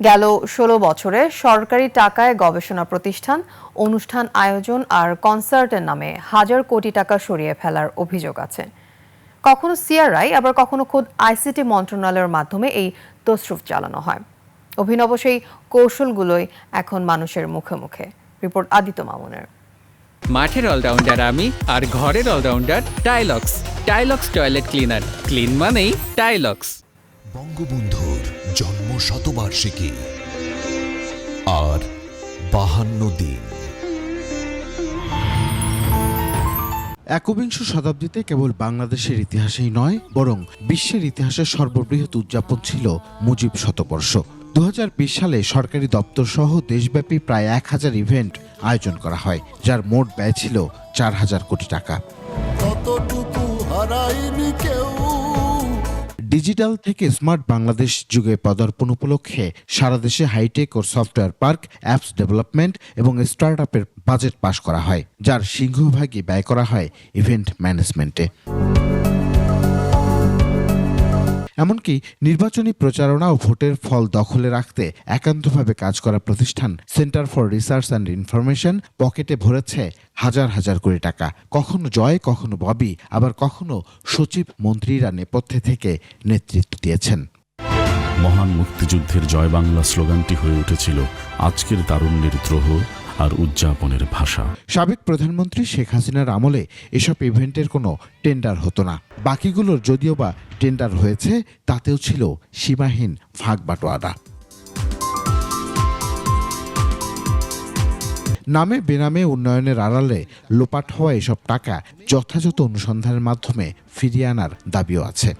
গেল ১৬ বছরে সরকারি টাকায় গবেষণা প্রতিষ্ঠান, অনুষ্ঠান আয়োজন আর কনসার্টের নামে হাজার কোটি টাকা সরিয়ে ফেলার অভিযোগ আছে। কখনো সিআরআই আবার কখনো খোদ আইসিটি মন্ত্রণালয়ের মাধ্যমে এই তসরুফ চালানো হয়। অভিনব সেই কৌশলগুলোই এখন মানুষের মুখে মুখে। রিপোর্ট আদিত্য মামুনের। মাঠের অলরাউন্ডার আমি আর ঘরের allrounder Tylox. Tylox toilet cleaner, clean মানেই টাইলক্স। বঙ্গবন্ধুর জন্ম শতবার্ষিকী আর 52 দিন। একবিংশ শতাব্দীতে কেবল বাংলাদেশের ইতিহাসেই নয়, বরং বিশ্বের ইতিহাসের সর্ববৃহৎ উদযাপন ছিল মুজিব শতবর্ষ। 2020 সালে সরকারি দপ্তর সহ দেশব্যাপী প্রায় 1000 ইভেন্ট আয়োজন করা হয়, যার মোট ব্যয় ছিল 4000 কোটি টাকা। ডিজিটাল থেকে স্মার্ট বাংলাদেশ যুগে পদার্পণ উপলক্ষে সারা দেশে হাইটেক ও সফটওয়্যার পার্ক, অ্যাপস ডেভেলপমেন্ট এবং স্টার্টআপের বাজেট পাস করা হয়, যার সিংহভাগই ব্যয় করা হয় ইভেন্ট ম্যানেজমেন্টে। এমনকি নির্বাচনী প্রচারণা ও ভোটের ফল দখলে রাখতে একান্তভাবে কাজ করা প্রতিষ্ঠান centre for research and information পকেটে ভরেছে হাজার হাজার কোটি টাকা। কখনো জয়, কখনো ববি, আবার কখনো সচিব মন্ত্রীরা নেপথ্যে থেকে নেতৃত্ব দিয়েছেন। মহান মুক্তিযুদ্ধের জয় বাংলা স্লোগানটি হয়ে উঠেছিল আজকের তারুণ্যের দ্রোহ আর উদযাপনের ভাষা। সাবেক প্রধানমন্ত্রী শেখ হাসিনার আমলে এসব ইভেন্টের কোনো টেন্ডার হতো না। বাকিগুলোর যদিও বা টেন্ডার হয়েছে, তাতেও ছিল সীমাহীন ভাগ বাটোয়ারা। নামে বেনামে উন্নয়নের আড়ালে লোপাট হওয়া এসব টাকা যথাযথ অনুসন্ধানের মাধ্যমে ফিরিয়ে আনার দাবিও আছে।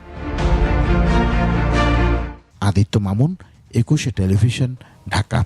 আদিত্য মামুন, 21 টেলিভিশন, ঢাকা।